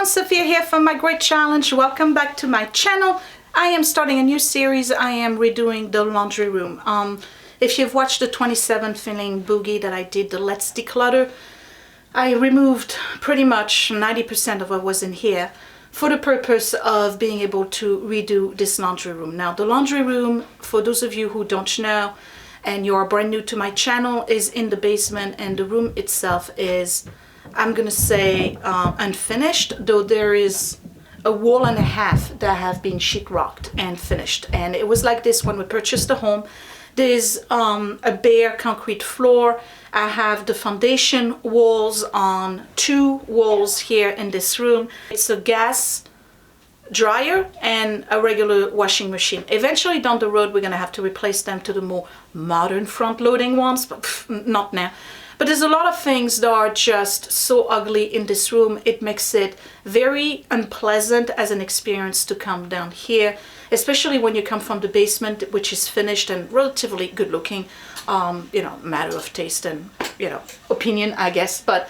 everyone, Sophia here from My Great Challenge. Welcome back to my channel. I am starting a new series. I am redoing the laundry room. If you've watched the 27 feeling boogie that I did, the Let's Declutter, I removed pretty much 90% of what was in here for the purpose of being able to redo this laundry room. Now, the laundry room, for those of you who don't know and you are brand new to my channel, is in the basement, and the room itself is, I'm gonna say, unfinished, though there is a wall and a half that have been sheetrocked and finished. And it was like this when we purchased the home. There's a bare concrete floor. I have the foundation walls on 2 walls here in this room. It's a gas dryer and a regular washing machine. Eventually down the road we're gonna have to replace them to the more modern front-loading ones, but not now. But there's a lot of things that are just so ugly in this room. It makes it very unpleasant as an experience to come down here, especially when you come from the basement, which is finished and relatively good looking. You know, matter of taste and, you know, opinion, I guess, but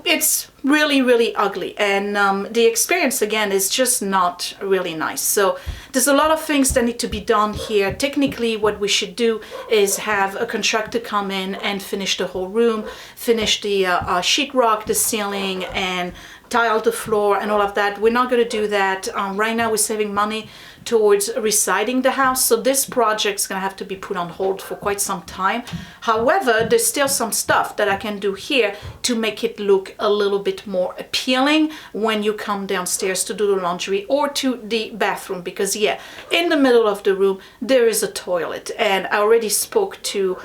it's really, really ugly. And the experience, again, is just not really nice. So there's a lot of things that need to be done here. Technically, what we should do is have a contractor come in and finish the whole room, finish the sheetrock, the ceiling, and tile the floor and all of that. We're not going to do that. Right now we're saving money towards residing the house, so this project's gonna have to be put on hold for quite some time. However, there's still some stuff that I can do here to make it look a little bit more appealing when you come downstairs to do the laundry or to the bathroom, because yeah, in the middle of the room there is a toilet, and I already spoke to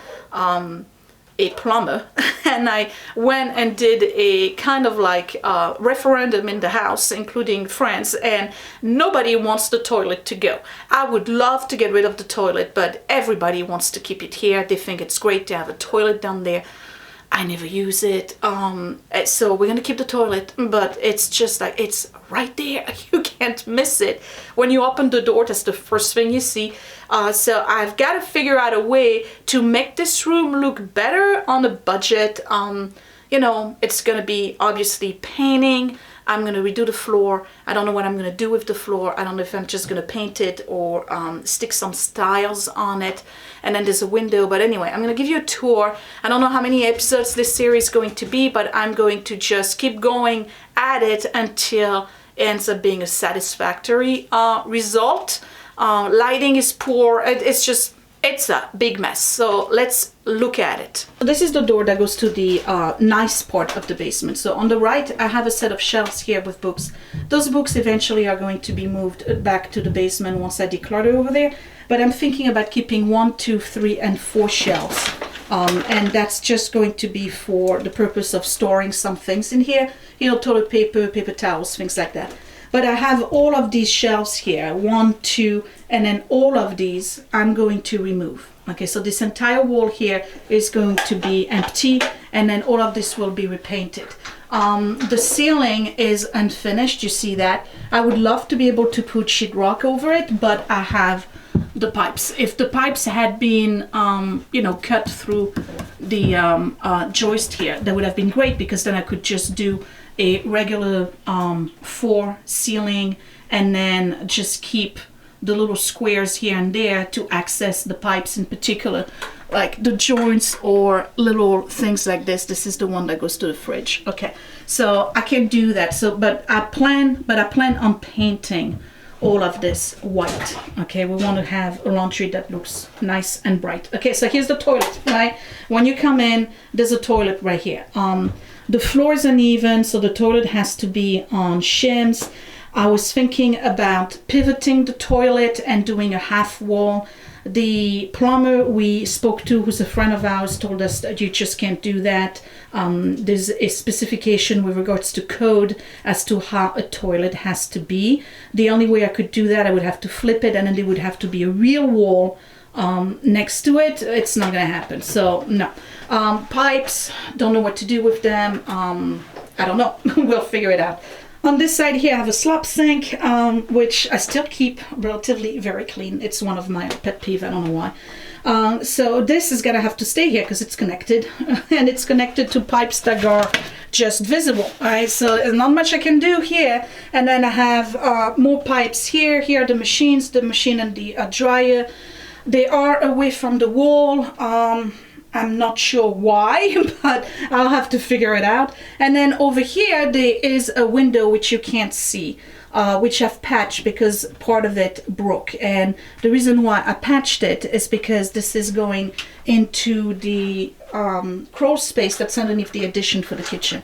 a plumber and I went and did a kind of like referendum in the house, including friends, and nobody wants the toilet to go. I would love to get rid of the toilet, but everybody wants to keep it here. They think it's great to have a toilet down there. I never use it, so we're gonna keep the toilet, but it's just like, it's right there. You can't miss it. When you open the door, that's the first thing you see. So I've got to figure out a way to make this room look better on a budget. You know, it's gonna be obviously painting. I'm gonna redo the floor. I don't know what I'm gonna do with the floor. I don't know if I'm just gonna paint it or stick some styles on it. And then there's a window, but anyway, I'm gonna give you a tour. I don't know how many episodes this series is going to be, but I'm going to just keep going at it until it ends up being a satisfactory result. Lighting is poor. It's a big mess, so let's look at it. This is the door that goes to the nice part of the basement. So on the right, I have a set of shelves here with books. Those books eventually are going to be moved back to the basement once I declutter over there. But I'm thinking about keeping 1, 2, 3, and 4 shelves. And that's just going to be for the purpose of storing some things in here. You know, toilet paper, paper towels, things like that. But I have all of these shelves here, 1, 2, and then all of these I'm going to remove. Okay, so this entire wall here is going to be empty, and then all of this will be repainted. The ceiling is unfinished, you see that. I would love to be able to put sheetrock over it, but I have the pipes. If the pipes had been, you know, cut through the joist here, that would have been great, because then I could just do a regular 4 ceiling and then just keep the little squares here and there to access the pipes, in particular, like the joints or little things like this. This is the one that goes to the fridge. Okay, so I can do that. So, but I plan on painting all of this white. Okay, we want to have a laundry that looks nice and bright. Okay, so here's the toilet, right? When you come in, there's a toilet right here. The floor is uneven, so the toilet has to be on shims. I was thinking about pivoting the toilet and doing a half wall. The plumber we spoke to, who's a friend of ours, told us that you just can't do that. There's a specification with regards to code as to how a toilet has to be. The only way I could do that, I would have to flip it, and then there would have to be a real wall next to it. It's not gonna happen, so no. Pipes, don't know what to do with them. I don't know. We'll figure it out. On this side here, I have a slop sink, which I still keep relatively very clean. It's one of my pet peeves, I don't know why. So this is gonna have to stay here because it's connected, and it's connected to pipes that are just visible. All right, so there's not much I can do here. And then I have more pipes here. Here are the machines, the machine and the dryer. They are away from the wall. I'm not sure why, but I'll have to figure it out. And then over here there is a window which you can't see, which I've patched because part of it broke. And the reason why I patched it is because this is going into the crawl space that's underneath the addition for the kitchen,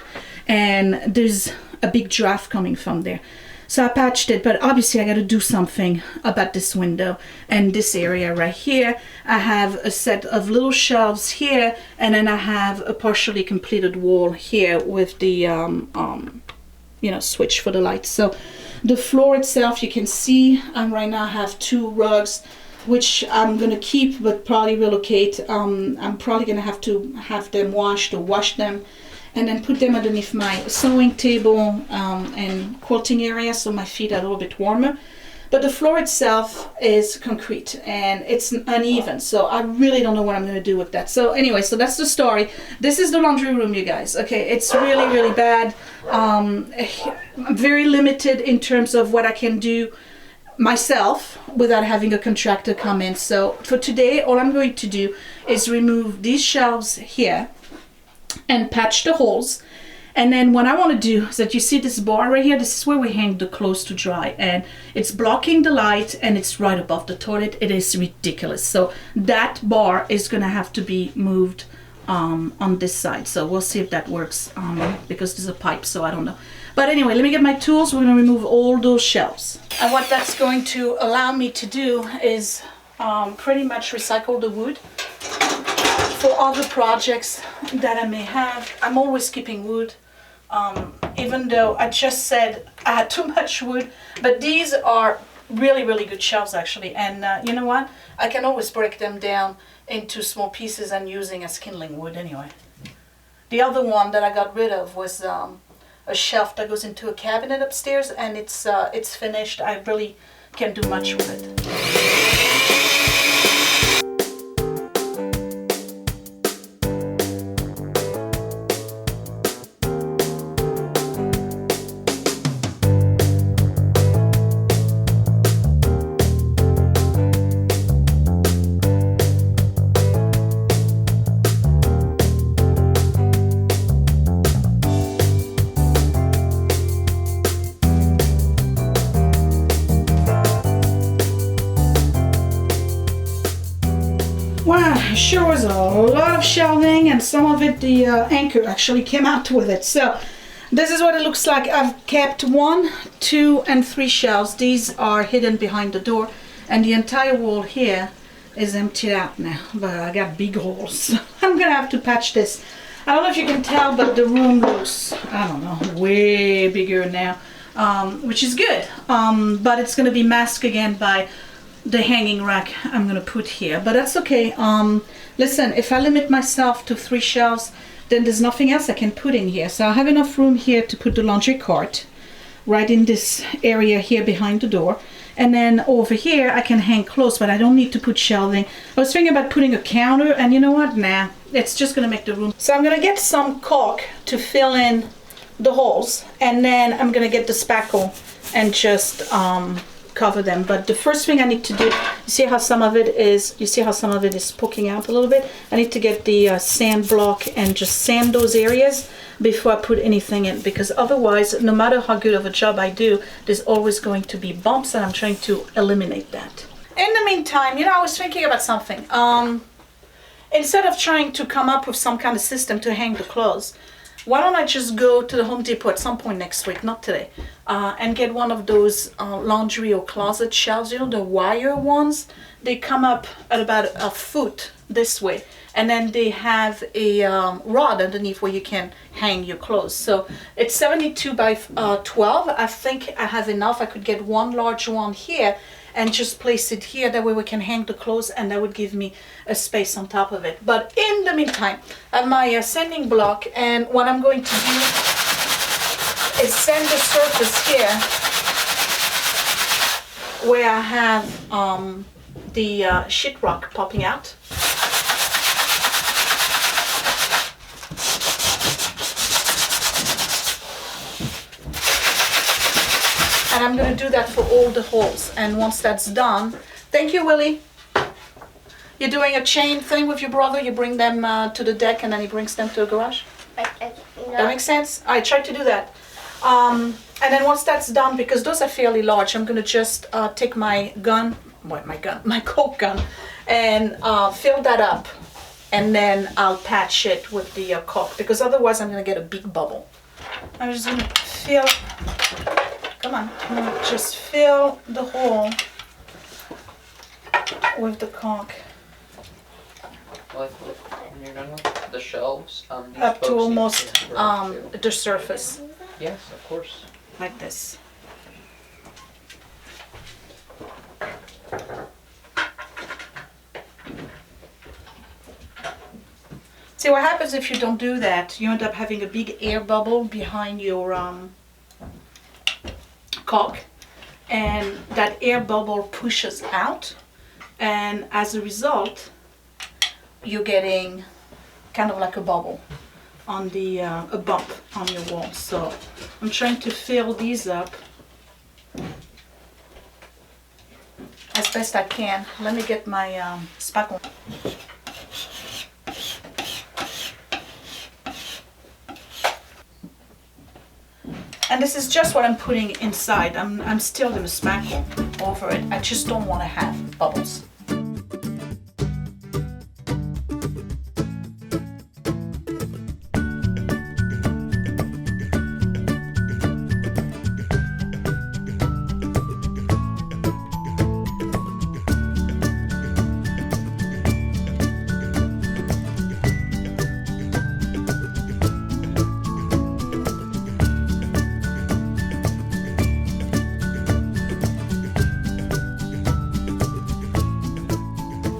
and there's a big draft coming from there. So I patched it, but obviously I got to do something about this window and this area right here. I have a set of little shelves here, and then I have a partially completed wall here with the you know, switch for the lights. So the floor itself, you can see right now I have 2 rugs, which I'm gonna keep but probably relocate. I'm probably gonna have to have them washed or wash them and then put them underneath my sewing table and quilting area so my feet are a little bit warmer. But the floor itself is concrete and it's uneven, so I really don't know what I'm going to do with that. So anyway, so that's the story. This is the laundry room, you guys. Okay, it's really, really bad. I'm very limited in terms of what I can do myself without having a contractor come in. So for today, all I'm going to do is remove these shelves here and patch the holes. And then what I want to do is that you see this bar right here, this is where we hang the clothes to dry, and it's blocking the light and it's right above the toilet. It is ridiculous. So that bar is going to have to be moved on this side. So we'll see if that works because there's a pipe, so I don't know. But anyway, let me get my tools. We're going to remove all those shelves. And what that's going to allow me to do is pretty much recycle the wood for other projects that I may have. I'm always keeping wood, even though I just said I had too much wood. But these are really, really good shelves actually. And you know what? I can always break them down into small pieces and using as kindling wood anyway. The other one that I got rid of was a shelf that goes into a cabinet upstairs, and it's finished. I really can't do much with it. Wow, sure was a lot of shelving, and some of it the anchor actually came out with it. So this is what it looks like. I've kept 1, 2, and 3 shelves. These are hidden behind the door, and the entire wall here is emptied out now. But I got big holes. I'm gonna have to patch this. I don't know if you can tell, but the room looks, I don't know, way bigger now, which is good. But it's gonna be masked again by the hanging rack I'm gonna put here, but that's okay. Listen, if I limit myself to 3 shelves, then there's nothing else I can put in here. So I have enough room here to put the laundry cart right in this area here behind the door, and then over here I can hang clothes, but I don't need to put shelving. I was thinking about putting a counter, and you know what, nah, it's just gonna make the room. So I'm gonna get some caulk to fill in the holes, and then I'm gonna get the spackle and just cover them. But the first thing I need to do, you see how some of it is poking out a little bit? I need to get the sand block and just sand those areas before I put anything in, because otherwise, no matter how good of a job I do, there's always going to be bumps, and I'm trying to eliminate that. In the meantime, you know, I was thinking about something. Instead of trying to come up with some kind of system to hang the clothes, why don't I just go to the Home Depot at some point next week, not today, and get one of those laundry or closet shelves, you know, the wire ones. They come up at about a foot this way, and then they have a rod underneath where you can hang your clothes. So it's 72 by 12. I think I have enough. I could get one large one here and just place it here. That way we can hang the clothes, and that would give me a space on top of it. But in the meantime, I have my sanding block, and what I'm going to do is sand the surface here where I have the sheetrock popping out. I'm going to do that for all the holes. And once that's done, thank you, Willie. You're doing a chain thing with your brother. You bring them to the deck and then he brings them to the garage. That makes sense? I tried to do that. And then once that's done, because those are fairly large, I'm going to just take my gun, my Coke gun, and fill that up. And then I'll patch it with the caulk, because otherwise I'm going to get a big bubble. I'm just going to fill, come on, I'm going to just fill the hole with the caulk. When you're done with the shelves, Up to almost the surface. Yes, of course. Like this. See, what happens if you don't do that, you end up having a big air bubble behind your caulk, and that air bubble pushes out, and as a result you're getting kind of like a bubble on the a bump on your wall. So I'm trying to fill these up as best I can. Let me get my spackle. And this is just what I'm putting inside. I'm still going to spackle over it. I just don't want to have bubbles.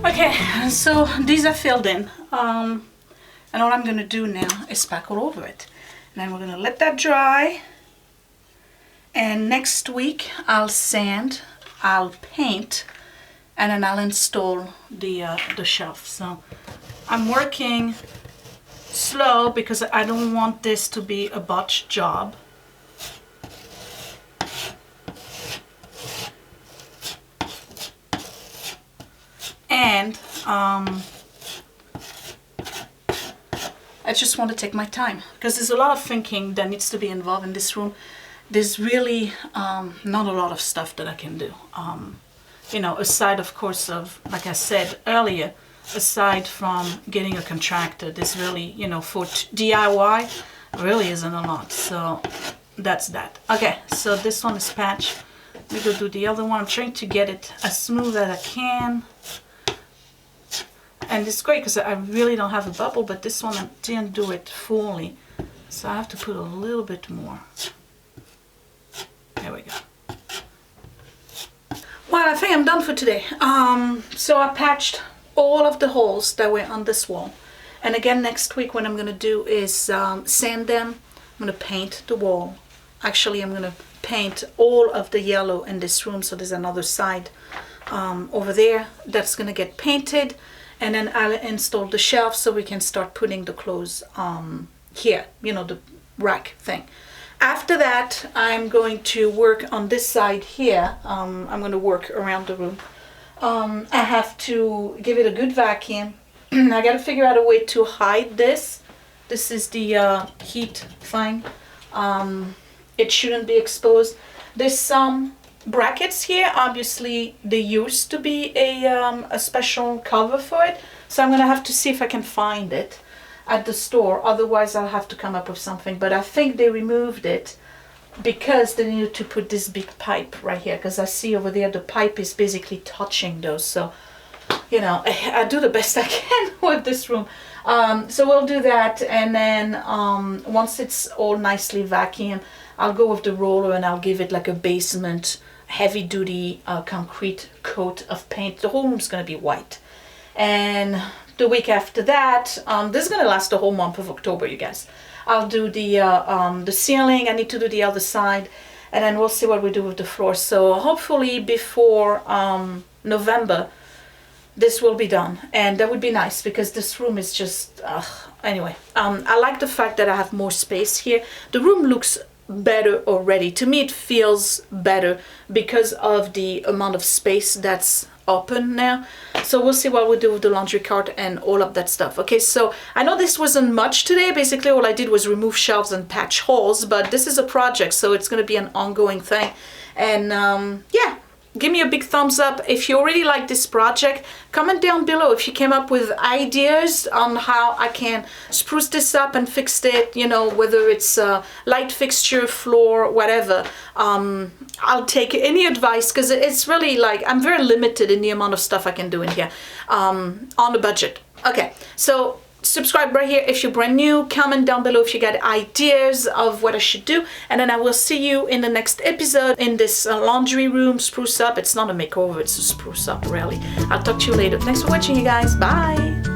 Okay, so these are filled in, and all I'm going to do now is spackle over it. And then we're going to let that dry, and next week I'll sand, I'll paint, and then I'll install the shelf. So I'm working slow because I don't want this to be a botched job. And I just want to take my time because there's a lot of thinking that needs to be involved in this room. There's really not a lot of stuff that I can do. You know, aside of course of, like I said earlier, aside from getting a contractor, there's really, you know, for DIY really isn't a lot. So that's that. Okay, so this one is patched. Let me go do the other one. I'm trying to get it as smooth as I can. And it's great because I really don't have a bubble, but this one I didn't do it fully. So I have to put a little bit more. There we go. Well, I think I'm done for today. So I patched all of the holes that were on this wall. And again, next week what I'm going to do is sand them. I'm going to paint the wall. Actually, I'm going to paint all of the yellow in this room. So there's another side over there that's going to get painted. And then I'll install the shelf so we can start putting the clothes here, you know, the rack thing. After that, I'm going to work on this side here. I'm going to work around the room. I have to give it a good vacuum. I got to figure out a way to hide this. This is the heat thing. It shouldn't be exposed. There's some brackets here. Obviously there used to be a special cover for it, so I'm gonna have to see if I can find it at the store. Otherwise I'll have to come up with something, but I think they removed it because they needed to put this big pipe right here, because I see over there the pipe is basically touching those. So you know, I do the best I can with this room. So we'll do that, and then once it's all nicely vacuumed, I'll go with the roller and I'll give it like a basement heavy-duty concrete coat of paint. The whole room's going to be white. And the week after that, this is going to last the whole month of October, you guys. I'll do the ceiling. I need to do the other side, and then we'll see what we do with the floor. So hopefully before November, this will be done, and that would be nice because this room is just anyway. I like the fact that I have more space here. The room looks better already. To me, it feels better because of the amount of space that's open now. So we'll see what we do with the laundry cart and all of that stuff. Okay, so I know this wasn't much today. Basically all I did was remove shelves and patch holes, but this is a project, so it's going to be an ongoing thing. And yeah, give me a big thumbs up if you already like this project. Comment down below if you came up with ideas on how I can spruce this up and fix it, you know, whether it's light fixture, floor, whatever. I'll take any advice, because it's really like I'm very limited in the amount of stuff I can do in here on the budget. Okay, so subscribe right here if you're brand new. Comment down below if you got ideas of what I should do, and then I will see you in the next episode in this laundry room spruce up. It's not a makeover, it's a spruce up, really. I'll talk to you later. Thanks for watching, you guys. Bye.